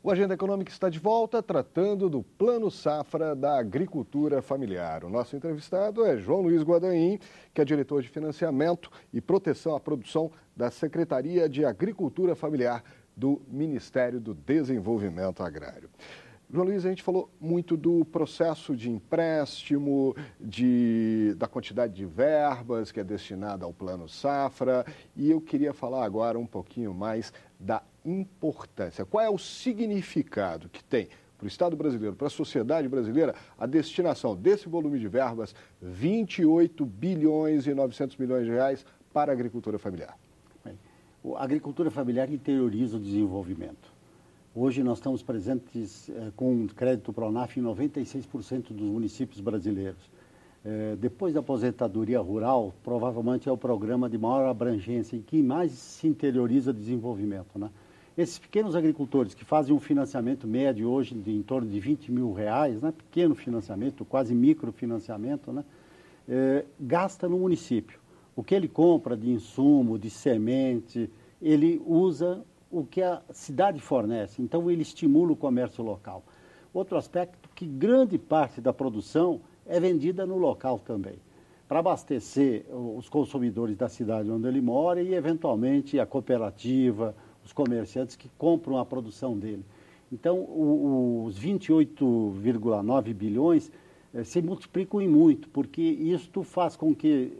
O Agenda Econômica está de volta tratando do Plano Safra da Agricultura Familiar. O nosso entrevistado é João Luiz Guadagnino, que é diretor de Financiamento e Proteção à Produção da Secretaria de Agricultura Familiar do Ministério do Desenvolvimento Agrário. João Luiz, a gente falou muito do processo de empréstimo, da quantidade de verbas que é destinada ao Plano Safra, e eu queria falar agora um pouquinho mais da importância. Qual é o significado que tem para o Estado brasileiro, para a sociedade brasileira, a destinação desse volume de verbas, 28 bilhões e 900 milhões de reais para a agricultura familiar? A agricultura familiar interioriza o desenvolvimento. Hoje nós estamos presentes com crédito Pronaf em 96% dos municípios brasileiros. Depois da aposentadoria rural, provavelmente é o programa de maior abrangência e que mais se interioriza o desenvolvimento, né? Esses pequenos agricultores que fazem um financiamento médio hoje de em torno de 20 mil reais, né? Pequeno financiamento, quase microfinanciamento, né? Gasta no município. O que ele compra de insumo, de semente, ele usa o que a cidade fornece, então ele estimula o comércio local. Outro aspecto, que grande parte da produção é vendida no local também, para abastecer os consumidores da cidade onde ele mora e, eventualmente, a cooperativa, os comerciantes que compram a produção dele. Então, os 28,9 bilhões se multiplicam em muito, porque isto faz com que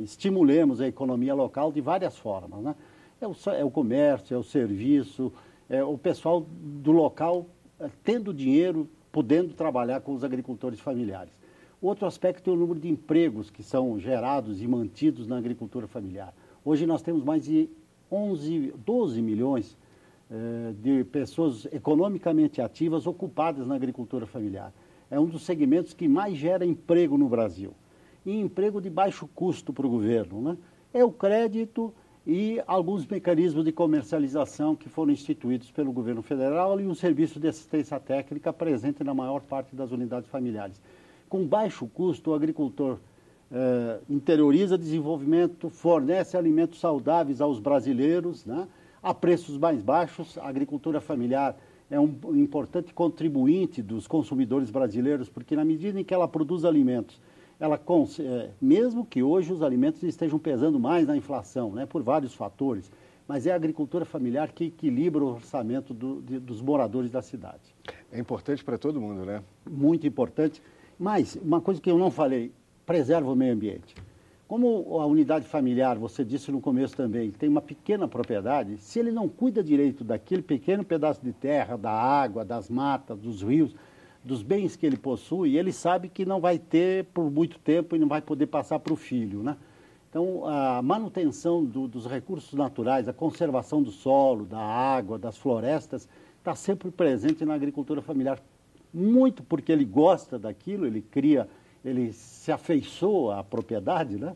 estimulemos a economia local de várias formas, né? É o comércio, é o serviço, é o pessoal do local tendo dinheiro, podendo trabalhar com os agricultores familiares. Outro aspecto é o número de empregos que são gerados e mantidos na agricultura familiar. Hoje nós temos mais de 12 milhões de pessoas economicamente ativas ocupadas na agricultura familiar. É um dos segmentos que mais gera emprego no Brasil. E emprego de baixo custo para o governo, né? É o crédito e alguns mecanismos de comercialização que foram instituídos pelo governo federal e um serviço de assistência técnica presente na maior parte das unidades familiares. Com baixo custo, o agricultor interioriza desenvolvimento, fornece alimentos saudáveis aos brasileiros, né, a preços mais baixos. A agricultura familiar é um importante contribuinte dos consumidores brasileiros, porque na medida em que ela produz alimentos, mesmo que hoje os alimentos estejam pesando mais na inflação, né, por vários fatores, mas é a agricultura familiar que equilibra o orçamento dos moradores da cidade. É importante para todo mundo, né? Muito importante. Mas, uma coisa que eu não falei, preserva o meio ambiente. Como a unidade familiar, você disse no começo também, tem uma pequena propriedade, se ele não cuida direito daquele pequeno pedaço de terra, da água, das matas, dos rios, dos bens que ele possui, ele sabe que não vai ter por muito tempo e não vai poder passar para o filho, né? Então, a manutenção dos recursos naturais, a conservação do solo, da água, das florestas, está sempre presente na agricultura familiar. Muito porque ele gosta daquilo, ele se afeiçoa à propriedade, né?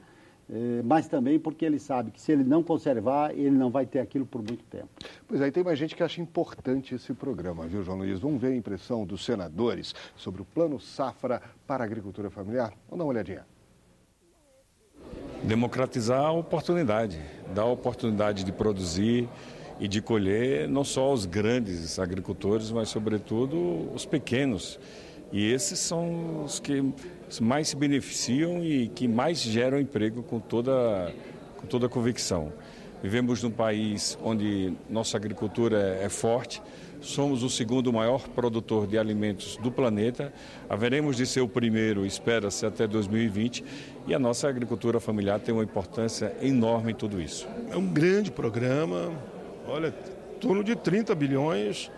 Mas também porque ele sabe que se ele não conservar, ele não vai ter aquilo por muito tempo. Pois aí tem mais gente que acha importante esse programa, viu, João Luiz? Vamos ver a impressão dos senadores sobre o Plano Safra para a Agricultura Familiar? Vamos dar uma olhadinha. Democratizar a oportunidade, dar a oportunidade de produzir e de colher não só os grandes agricultores, mas sobretudo os pequenos. E esses são os que mais se beneficiam e que mais geram emprego com toda a convicção. Vivemos num país onde nossa agricultura é forte, somos o segundo maior produtor de alimentos do planeta, haveremos de ser o primeiro, espera-se, até 2020, e a nossa agricultura familiar tem uma importância enorme em tudo isso. É um grande programa, olha, em torno de 30 bilhões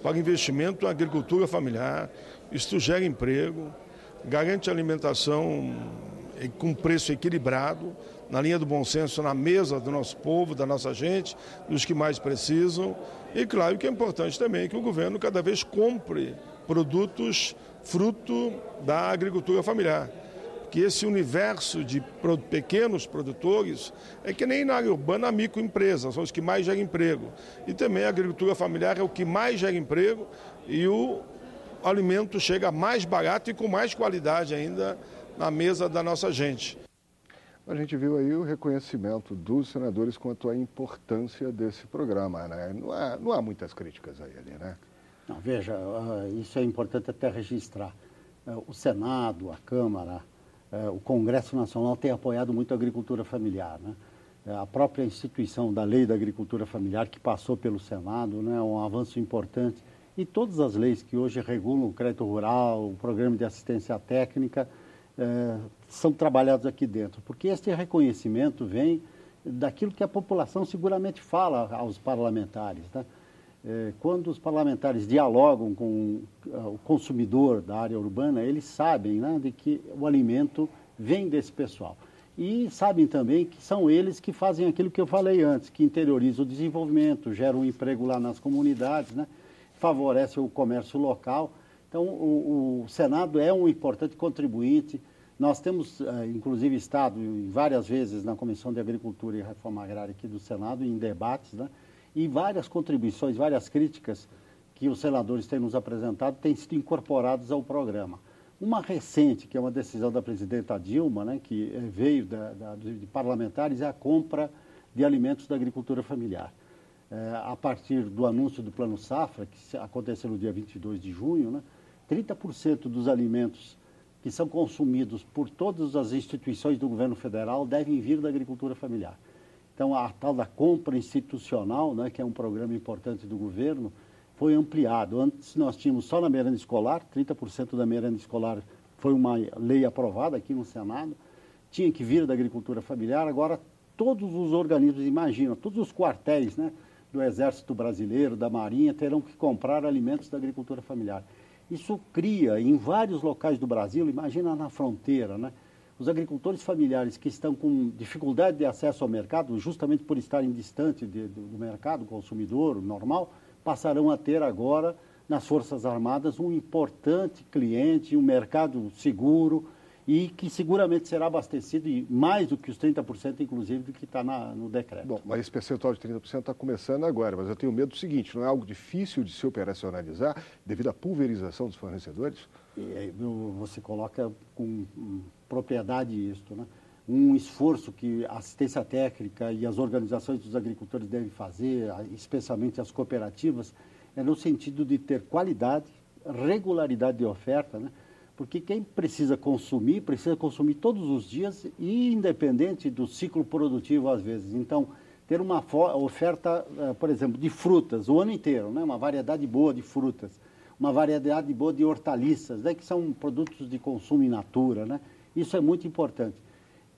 para investimento na agricultura familiar. Isso gera emprego, garante alimentação com preço equilibrado, na linha do bom senso, na mesa do nosso povo, da nossa gente, dos que mais precisam. E claro que é importante também que o governo cada vez compre produtos fruto da agricultura familiar. Que esse universo de pequenos produtores é que nem na área urbana a microempresa, são os que mais geram emprego. E também a agricultura familiar é o que mais gera emprego e o alimento chega mais barato e com mais qualidade ainda na mesa da nossa gente. A gente viu aí o reconhecimento dos senadores quanto à importância desse programa, né? Não há muitas críticas a ele, né? Não, veja, isso é importante até registrar. O Senado, a Câmara, o Congresso Nacional tem apoiado muito a agricultura familiar, né? A própria instituição da Lei da Agricultura Familiar, que passou pelo Senado, né, é um avanço importante. E todas as leis que hoje regulam o crédito rural, o programa de assistência técnica, são trabalhados aqui dentro. Porque esse reconhecimento vem daquilo que a população seguramente fala aos parlamentares, né? Quando os parlamentares dialogam com o consumidor da área urbana, eles sabem, né, de que o alimento vem desse pessoal. E sabem também que são eles que fazem aquilo que eu falei antes, que interiorizam o desenvolvimento, geram um emprego lá nas comunidades, né, favorece o comércio local. Então, o Senado é um importante contribuinte. Nós temos, inclusive, estado várias vezes na Comissão de Agricultura e Reforma Agrária aqui do Senado, em debates, né? E várias contribuições, várias críticas que os senadores têm nos apresentado têm sido incorporadas ao programa. Uma recente, que é uma decisão da presidenta Dilma, né, que veio de parlamentares, é a compra de alimentos da agricultura familiar. A partir do anúncio do Plano Safra, que aconteceu no dia 22 de junho, né, 30% dos alimentos que são consumidos por todas as instituições do governo federal devem vir da agricultura familiar. Então, a tal da compra institucional, né, que é um programa importante do governo, foi ampliado. Antes nós tínhamos só na merenda escolar, 30% da merenda escolar foi uma lei aprovada aqui no Senado, tinha que vir da agricultura familiar. Agora, todos os organismos, imagina, todos os quartéis, né, do Exército Brasileiro, da Marinha, terão que comprar alimentos da agricultura familiar. Isso cria, em vários locais do Brasil, imagina na fronteira, né? Os agricultores familiares que estão com dificuldade de acesso ao mercado, justamente por estarem distante do mercado consumidor normal, passarão a ter agora, nas Forças Armadas, um importante cliente, um mercado seguro e que seguramente será abastecido, e mais do que os 30%, inclusive, do que está no decreto. Bom, mas esse percentual de 30% está começando agora, mas eu tenho medo do seguinte, não é algo difícil de se operacionalizar devido à pulverização dos fornecedores? Você coloca com propriedade isto, né? Um esforço que a assistência técnica e as organizações dos agricultores devem fazer, especialmente as cooperativas, é no sentido de ter qualidade, regularidade de oferta, né? Porque quem precisa consumir todos os dias e independente do ciclo produtivo às vezes. Então, ter uma oferta, por exemplo, de frutas o ano inteiro, né? Uma variedade boa de frutas, uma variedade boa de hortaliças, né? Que são produtos de consumo in natura, né? Isso é muito importante.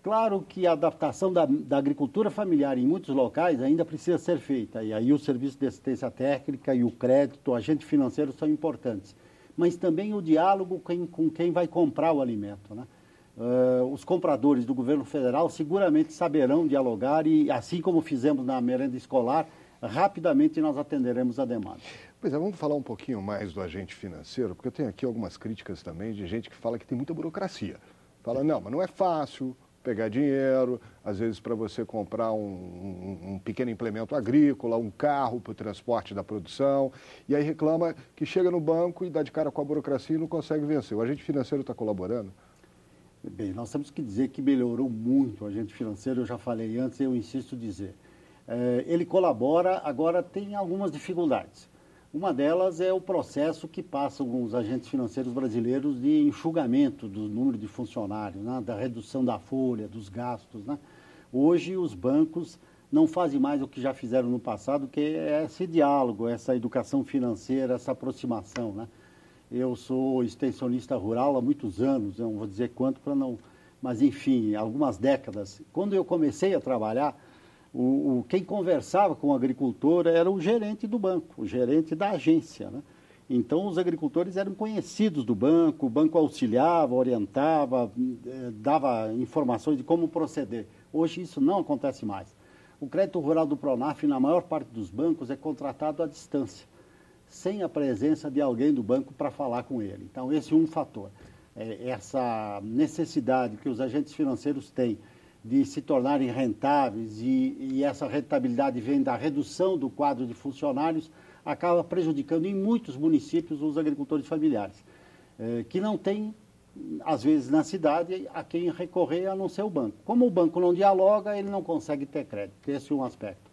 Claro que a adaptação da agricultura familiar em muitos locais ainda precisa ser feita, e aí o serviço de assistência técnica e o crédito, o agente financeiro são importantes. Mas também o diálogo com quem vai comprar o alimento, né? Os compradores do governo federal seguramente saberão dialogar e, assim como fizemos na merenda escolar, rapidamente nós atenderemos a demanda. Pois é, vamos falar um pouquinho mais do agente financeiro, porque eu tenho aqui algumas críticas também de gente que fala que tem muita burocracia. Fala, não, mas não é fácil pegar dinheiro, às vezes para você comprar um pequeno implemento agrícola, um carro para o transporte da produção, e aí reclama que chega no banco e dá de cara com a burocracia e não consegue vencer. O agente financeiro está colaborando? Bem, nós temos que dizer que melhorou muito o agente financeiro, eu já falei antes, eu insisto em dizer. Ele colabora, agora tem algumas dificuldades. Uma delas é o processo que passam os agentes financeiros brasileiros de enxugamento do número de funcionários, né? Da redução da folha, dos gastos, né? Hoje os bancos não fazem mais o que já fizeram no passado, que é esse diálogo, essa educação financeira, essa aproximação, né? Eu sou extensionista rural há muitos anos, não vou dizer quanto para não... Mas, enfim, algumas décadas. Quando eu comecei a trabalhar, quem conversava com o agricultor era o gerente do banco, o gerente da agência, né? Então, os agricultores eram conhecidos do banco, o banco auxiliava, orientava, dava informações de como proceder. Hoje isso não acontece mais. O crédito rural do Pronaf, na maior parte dos bancos, é contratado à distância, sem a presença de alguém do banco para falar com ele. Então, esse é um fator. Essa necessidade que os agentes financeiros têm de se tornarem rentáveis e essa rentabilidade vem da redução do quadro de funcionários, acaba prejudicando em muitos municípios os agricultores familiares, que não têm, às vezes, na cidade, a quem recorrer a não ser o banco. Como o banco não dialoga, ele não consegue ter crédito. Esse é um aspecto.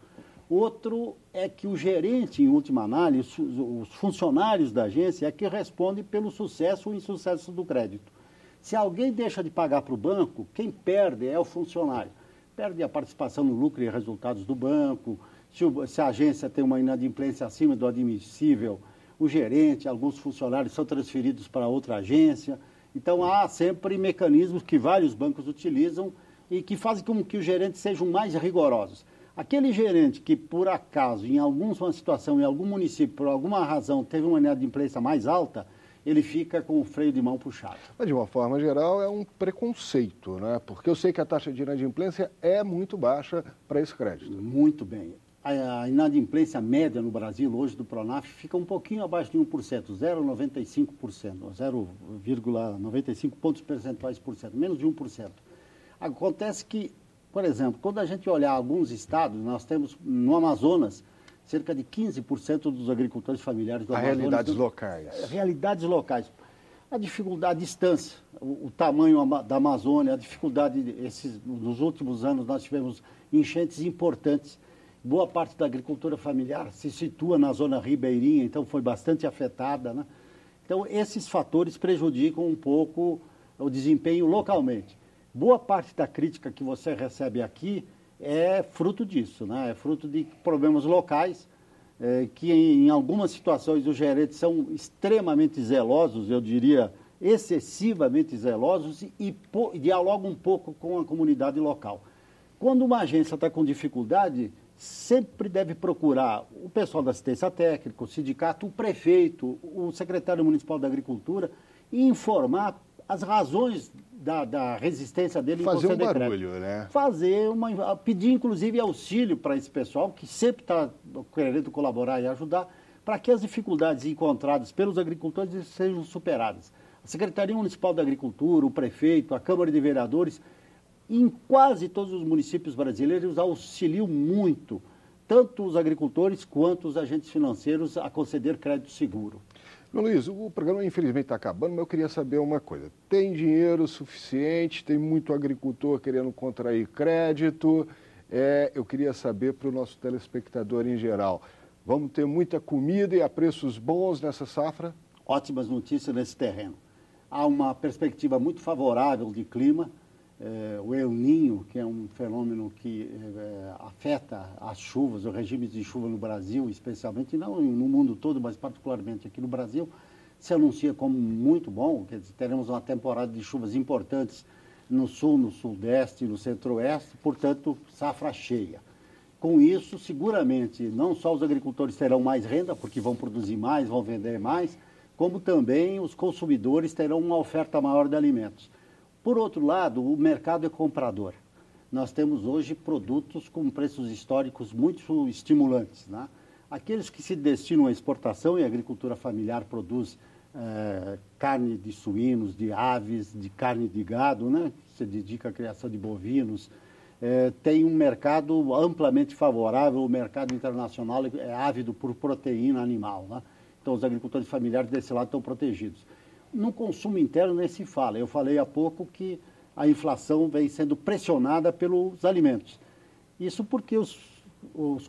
Outro é que o gerente, em última análise, os funcionários da agência é que respondem pelo sucesso ou insucesso do crédito. Se alguém deixa de pagar para o banco, quem perde é o funcionário. Perde a participação no lucro e resultados do banco, se a agência tem uma inadimplência acima do admissível, o gerente, alguns funcionários são transferidos para outra agência. Então, há sempre mecanismos que vários bancos utilizam e que fazem com que os gerentes sejam mais rigorosos. Aquele gerente que, por acaso, em alguma situação, em algum município, por alguma razão, teve uma inadimplência mais alta, ele fica com o freio de mão puxado. Mas, de uma forma geral, é um preconceito, né? Porque eu sei que a taxa de inadimplência é muito baixa para esse crédito. Muito bem. A inadimplência média no Brasil, hoje, do Pronaf, fica um pouquinho abaixo de 1%, 0,95%, 0,95 pontos percentuais por cento, menos de 1%. Acontece que, por exemplo, quando a gente olhar alguns estados, nós temos no Amazonas cerca de 15% dos agricultores familiares do Amazonas. Realidades locais. Realidades locais. A dificuldade, a distância, o tamanho da Amazônia, a dificuldade, nos últimos anos nós tivemos enchentes importantes. Boa parte da agricultura familiar se situa na zona ribeirinha, então foi bastante afetada, né? Então, esses fatores prejudicam um pouco o desempenho localmente. Boa parte da crítica que você recebe aqui é fruto disso, né? É fruto de problemas locais, que em algumas situações os gerentes são extremamente zelosos, eu diria excessivamente zelosos, e dialogam um pouco com a comunidade local. Quando uma agência está com dificuldade, sempre deve procurar o pessoal da assistência técnica, o sindicato, o prefeito, o secretário municipal da Agricultura e informar as razões da resistência dele em conceder crédito. Fazer um barulho, né? Pedir, inclusive, auxílio para esse pessoal, que sempre está querendo colaborar e ajudar, para que as dificuldades encontradas pelos agricultores sejam superadas. A Secretaria Municipal da Agricultura, o prefeito, a Câmara de Vereadores, em quase todos os municípios brasileiros, auxiliam muito, tanto os agricultores quanto os agentes financeiros, a conceder crédito seguro. Meu Luiz, o programa infelizmente está acabando, mas eu queria saber uma coisa. Tem dinheiro suficiente? Tem muito agricultor querendo contrair crédito? Eu queria saber para o nosso telespectador em geral. Vamos ter muita comida e a preços bons nessa safra? Ótimas notícias nesse terreno. Há uma perspectiva muito favorável de clima. O El Niño, que é um fenômeno que afeta as chuvas, os regimes de chuva no Brasil, especialmente, não no mundo todo, mas particularmente aqui no Brasil, se anuncia como muito bom. Quer dizer, teremos uma temporada de chuvas importantes no sul, no sudeste e no centro-oeste, portanto, safra cheia. Com isso, seguramente, não só os agricultores terão mais renda, porque vão produzir mais, vão vender mais, como também os consumidores terão uma oferta maior de alimentos. Por outro lado, o mercado é comprador. Nós temos hoje produtos com preços históricos muito estimulantes, né? Aqueles que se destinam à exportação, e a agricultura familiar produz carne de suínos, de aves, de carne de gado, né? Se dedica à criação de bovinos. Tem um mercado amplamente favorável, o mercado internacional é ávido por proteína animal, né? Então, os agricultores familiares desse lado estão protegidos. No consumo interno nem se fala. Eu falei há pouco que a inflação vem sendo pressionada pelos alimentos. Isso porque os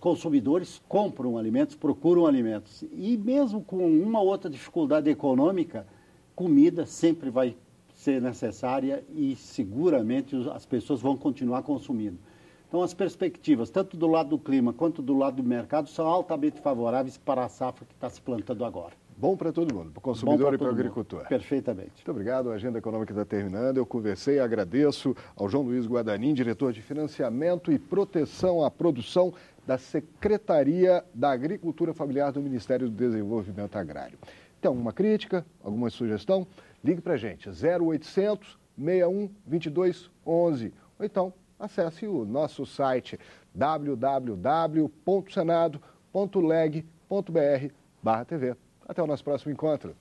consumidores compram alimentos, procuram alimentos. E mesmo com uma ou outra dificuldade econômica, comida sempre vai ser necessária e seguramente as pessoas vão continuar consumindo. Então, as perspectivas, tanto do lado do clima quanto do lado do mercado, são altamente favoráveis para a safra que está se plantando agora. Bom para todo mundo, para o consumidor e para o agricultor. Perfeitamente. Muito obrigado, a Agenda Econômica está terminando. Eu conversei e agradeço ao João Luiz Guadanin, diretor de Financiamento e Proteção à Produção da Secretaria da Agricultura Familiar do Ministério do Desenvolvimento Agrário. Tem alguma crítica, alguma sugestão? Ligue para a gente, 0800 61 22 11. Ou então, acesse o nosso site www.senado.leg.br/TV. Até o nosso próximo encontro.